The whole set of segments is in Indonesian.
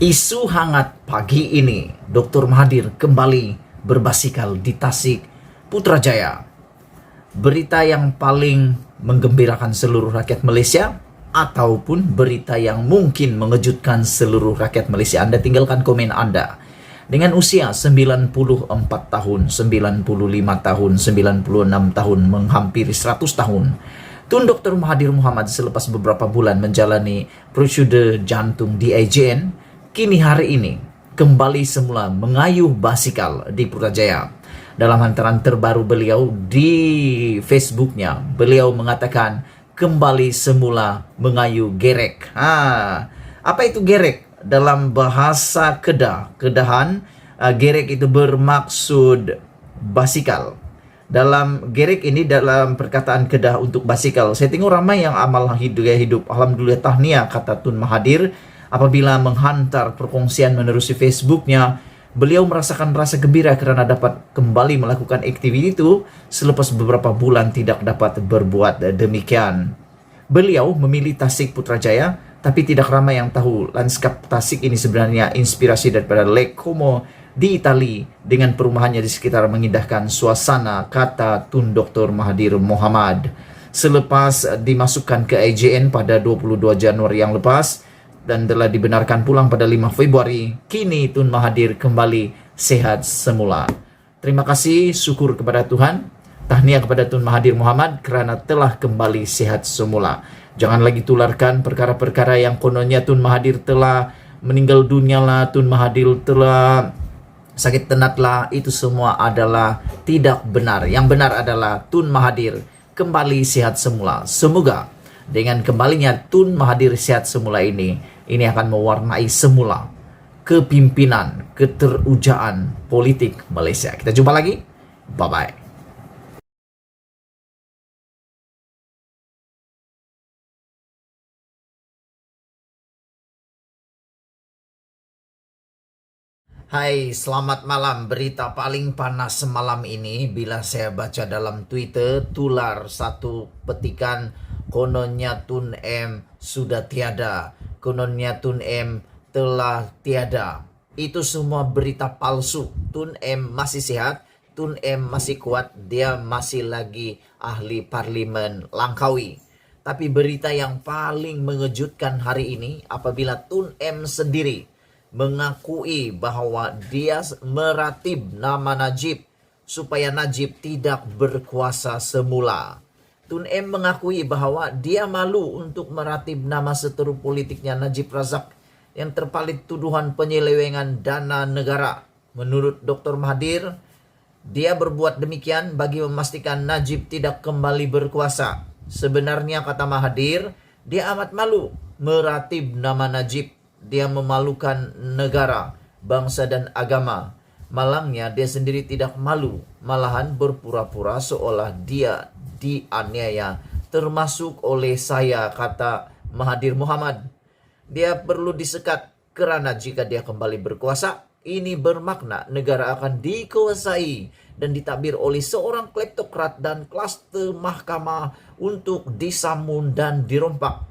Isu hangat pagi ini, Dr. Mahathir kembali berbasikal di Tasik, Putrajaya. Berita yang paling menggembirakan seluruh rakyat Malaysia ataupun berita yang mungkin mengejutkan seluruh rakyat Malaysia? Anda tinggalkan komen Anda. Dengan usia 94 tahun, 95 tahun, 96 tahun, menghampiri 100 tahun, Tun Dr. Mahathir Mohamad selepas beberapa bulan menjalani prosedur jantung di IJN, kini hari ini kembali semula mengayuh basikal di Putrajaya. Dalam hantaran terbaru beliau di Facebooknya, beliau mengatakan kembali semula mengayuh gerek. Apa itu gerek? Dalam bahasa Kedahan, gerek itu bermaksud basikal. Dalam gerek ini, dalam perkataan Kedah untuk basikal, saya tengok ramai yang amal hidup. Alhamdulillah, tahniah, kata Tun Mahathir. Apabila menghantar perkongsian menerusi Facebooknya, beliau merasakan rasa gembira karena dapat kembali melakukan aktiviti itu selepas beberapa bulan tidak dapat berbuat demikian. Beliau memilih Tasik Putrajaya, tapi tidak ramai yang tahu lanskap Tasik ini sebenarnya inspirasi daripada Lake Como di Itali dengan perumahannya di sekitar mengindahkan suasana, kata Tun Dr. Mahathir Mohamad. Selepas dimasukkan ke IJN pada 22 Januari yang lepas dan telah dibenarkan pulang pada 5 Februari, kini Tun Mahathir kembali sehat semula. Terima kasih, syukur kepada Tuhan. Tahniah kepada Tun Mahathir Mohamad kerana telah kembali sehat semula. Jangan lagi tularkan perkara-perkara yang kononnya Tun Mahathir telah meninggal dunia lah, Tun Mahathir telah sakit tenat lah. Itu semua adalah tidak benar. Yang benar adalah Tun Mahathir kembali sehat semula. Semoga dengan kembalinya Tun Mahathir sehat semula ini akan mewarnai semula kepimpinan, keterujaan politik Malaysia. Kita jumpa lagi. Bye-bye. Hai, selamat malam. Berita paling panas semalam ini bila saya baca dalam Twitter, tular satu petikan, kononnya Tun M sudah tiada, kononnya Tun M telah tiada. Itu semua berita palsu. Tun M masih sehat, Tun M masih kuat, dia masih lagi ahli parlimen Langkawi. Tapi berita yang paling mengejutkan hari ini apabila Tun M sendiri mengakui bahwa dia meratib nama Najib supaya Najib tidak berkuasa semula. Tun M mengakui bahwa dia malu untuk meratib nama seteru politiknya Najib Razak yang terpalit tuduhan penyelewengan dana negara. Menurut Dr. Mahathir, dia berbuat demikian bagi memastikan Najib tidak kembali berkuasa. Sebenarnya, kata Mahathir, dia amat malu meratib nama Najib. Dia memalukan negara, bangsa dan agama. Malangnya dia sendiri tidak malu, malahan berpura-pura seolah dia dianiaya, termasuk oleh saya, kata Mahathir Mohamad. Dia perlu disekat kerana jika dia kembali berkuasa, ini bermakna negara akan dikuasai dan ditakbir oleh seorang kleptokrat dan klaster mahkamah untuk disamun dan dirompak.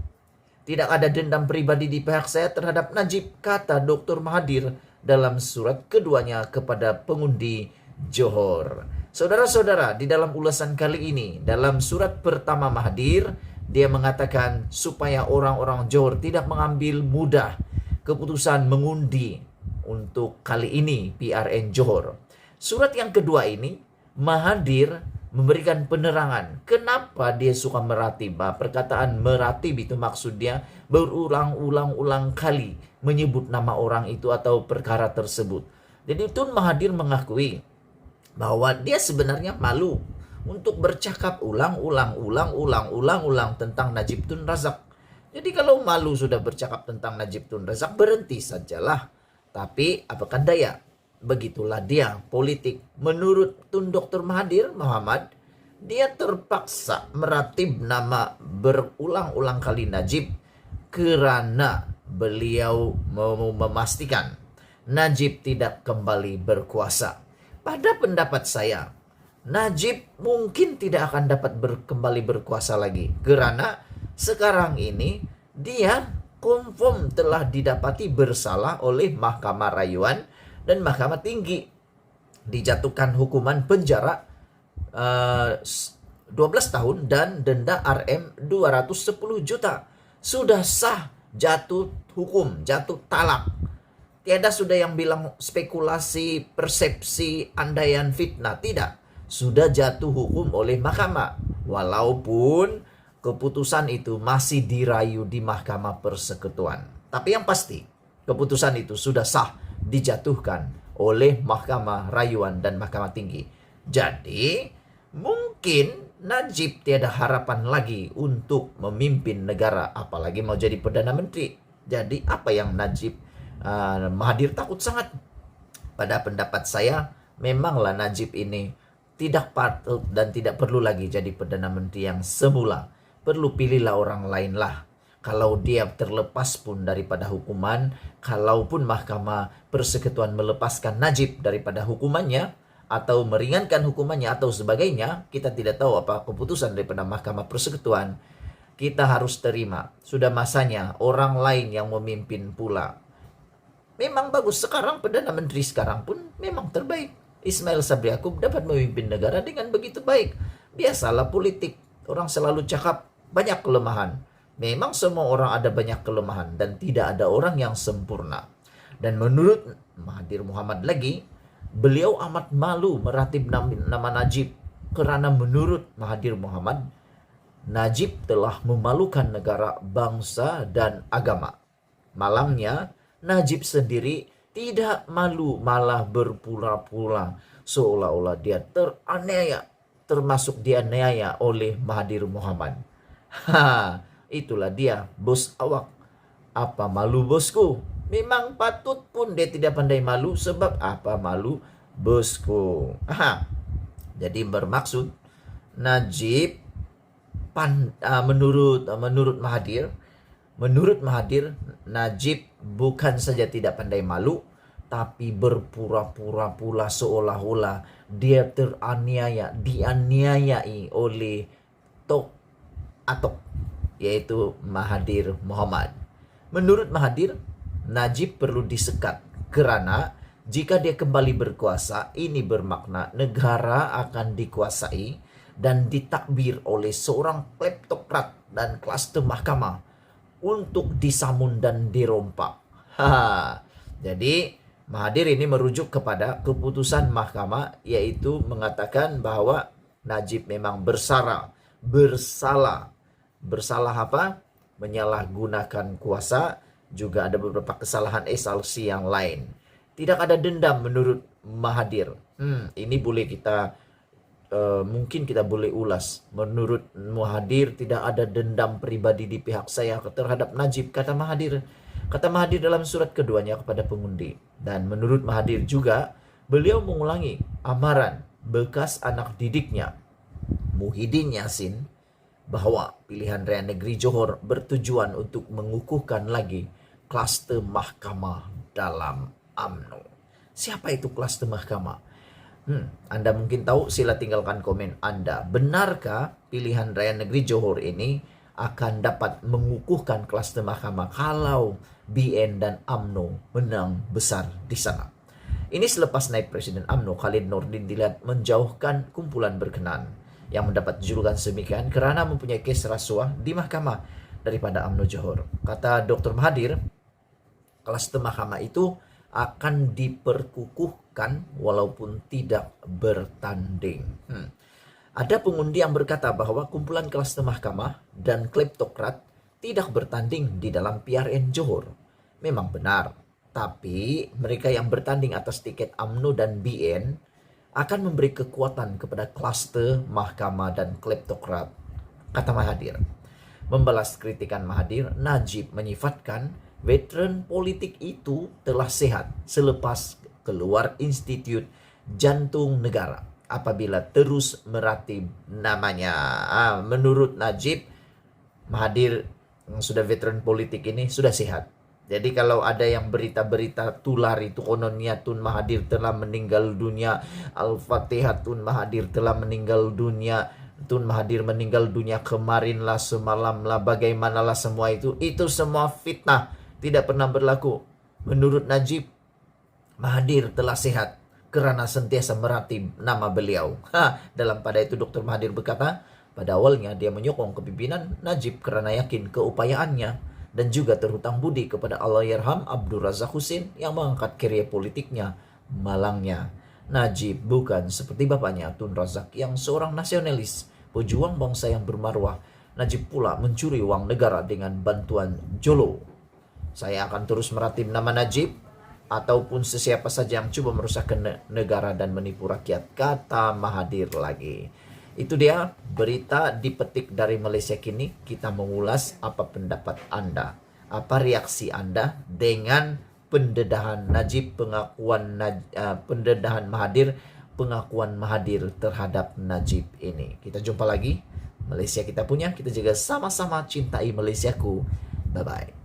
Tidak ada dendam pribadi di pihak saya terhadap Najib, kata Dr. Mahathir dalam surat keduanya kepada pengundi Johor. Saudara-saudara, di dalam ulasan kali ini, dalam surat pertama Mahathir, dia mengatakan supaya orang-orang Johor tidak mengambil mudah keputusan mengundi untuk kali ini PRN Johor. Surat yang kedua ini, Mahathir memberikan penerangan kenapa dia suka meratib. Perkataan meratib itu maksud dia berulang-ulang kali menyebut nama orang itu atau perkara tersebut. Jadi Tun Mahathir mengakui bahwa dia sebenarnya malu untuk bercakap ulang-ulang tentang Najib Tun Razak. Jadi kalau malu sudah bercakap tentang Najib Tun Razak, berhenti sajalah. Tapi apakah daya? Begitulah dia politik. Menurut Tun Dr. Mahathir Mohamad, dia terpaksa meratib nama berulang-ulang kali Najib kerana beliau mau memastikan Najib tidak kembali berkuasa. Pada pendapat saya, Najib mungkin tidak akan dapat kembali berkuasa lagi kerana sekarang ini dia confirm telah didapati bersalah oleh Mahkamah Rayuan dan Mahkamah Tinggi. Dijatuhkan hukuman penjara 12 tahun dan denda Rm 210 juta. Sudah sah, jatuh hukum, jatuh talak. Tiada sudah yang bilang spekulasi, persepsi, andaian, fitnah. Tidak. Sudah jatuh hukum oleh mahkamah. Walaupun keputusan itu masih dirayu di Mahkamah Persekutuan. Tapi yang pasti, keputusan itu sudah sah dijatuhkan oleh Mahkamah Rayuan dan Mahkamah Tinggi. Jadi, mungkin Najib tiada harapan lagi untuk memimpin negara, apalagi mau jadi Perdana Menteri. Jadi, apa yang Najib Mahathir takut sangat? Pada pendapat saya, memanglah Najib ini tidak patut dan tidak perlu lagi jadi Perdana Menteri yang semula. Perlu pilihlah orang lain lah. Kalau dia terlepas pun daripada hukuman, kalaupun Mahkamah Persekutuan melepaskan Najib daripada hukumannya, atau meringankan hukumannya atau sebagainya, kita tidak tahu apa keputusan daripada Mahkamah Persekutuan. Kita harus terima. Sudah masanya orang lain yang memimpin pula. Memang bagus, sekarang Perdana Menteri sekarang pun memang terbaik. Ismail Sabri Yaakob dapat memimpin negara dengan begitu baik. Biasalah politik, orang selalu cakap banyak kelemahan. Memang semua orang ada banyak kelemahan dan tidak ada orang yang sempurna. Dan menurut Mahathir Mohamad lagi, beliau amat malu meratib nama Najib karena menurut Mahathir Mohamad, Najib telah memalukan negara, bangsa, dan agama. Malangnya, Najib sendiri tidak malu, malah berpura-pura seolah-olah dia teraniaya, termasuk dianiaya oleh Mahathir Mohamad. Itulah dia, bos awak. Apa malu bosku? Memang patut pun dia tidak pandai malu, sebab apa malu bosku. Jadi bermaksud Najib menurut Mahathir, Najib bukan saja tidak pandai malu, tapi berpura-pura pula seolah-olah dia dianiayai oleh Atok, yaitu Mahathir Mohamad. Menurut Mahathir, Najib perlu disekat karena jika dia kembali berkuasa, ini bermakna negara akan dikuasai dan ditakbir oleh seorang kleptokrat dan klaster mahkamah untuk disamun dan dirompak. Jadi Mahathir ini merujuk kepada keputusan mahkamah, yaitu mengatakan bahwa Najib memang bersalah. Bersalah apa? Menyalahgunakan kuasa, juga ada beberapa kesalahan esalsi yang lain. Tidak ada dendam menurut Mahathir. Ini boleh kita mungkin kita boleh ulas. Menurut Mahathir tidak ada dendam pribadi di pihak saya terhadap Najib, kata Mahathir. Kata Mahathir dalam surat keduanya kepada pengundi. Dan menurut Mahathir juga, beliau mengulangi amaran bekas anak didiknya, Muhyiddin Yassin, bahwa pilihan Raya Negeri Johor bertujuan untuk mengukuhkan lagi klaster mahkamah dalam UMNO. Siapa itu klaster mahkamah? Anda mungkin tahu, sila tinggalkan komen Anda. Benarkah pilihan Raya Negeri Johor ini akan dapat mengukuhkan klaster mahkamah kalau BN dan UMNO menang besar di sana? Ini selepas naib Presiden UMNO Khalid Nordin dilihat menjauhkan kumpulan berkenan yang mendapat julukan semikian karena mempunyai kes rasuah di mahkamah daripada UMNO Johor. Kata Dr. Mahathir, klaster mahkamah itu akan diperkukuhkan walaupun tidak bertanding. Ada pengundi yang berkata bahwa kumpulan klaster mahkamah dan kleptokrat tidak bertanding di dalam PRN Johor. Memang benar, tapi mereka yang bertanding atas tiket UMNO dan BN akan memberi kekuatan kepada klaster mahkamah dan kleptokrat, kata Mahathir. Membalas kritikan Mahathir, Najib menyifatkan veteran politik itu telah sehat selepas keluar Institut Jantung Negara apabila terus meratib namanya. Menurut Najib, Mahathir yang sudah veteran politik ini sudah sehat. Jadi kalau ada yang berita-berita tular itu kononnya Tun Mahathir telah meninggal dunia, Al-Fatihah Tun Mahathir telah meninggal dunia, Tun Mahathir meninggal dunia kemarin lah, semalam lah, bagaimanalah semua itu semua fitnah, tidak pernah berlaku. Menurut Najib, Mahathir telah sehat karena sentiasa meratib nama beliau. Dalam pada itu Dr. Mahathir berkata, pada awalnya dia menyokong kepimpinan Najib karena yakin keupayaannya dan juga terhutang budi kepada Allahyarham Abdul Razak Husin yang mengangkat karya politiknya malangnya. Najib bukan seperti bapaknya Tun Razak yang seorang nasionalis, pejuang bangsa yang bermarwah. Najib pula mencuri uang negara dengan bantuan Jolo. Saya akan terus meratib nama Najib ataupun sesiapa saja yang coba merusakkan negara dan menipu rakyat, kata Mahathir lagi. Itu dia berita dipetik dari Malaysia Kini. Kita mengulas apa pendapat Anda, apa reaksi Anda dengan pendedahan Najib, pendedahan Mahathir, pengakuan Mahathir terhadap Najib ini. Kita jumpa lagi. Malaysia kita punya, kita juga sama-sama cintai Malaysiaku. Bye-bye.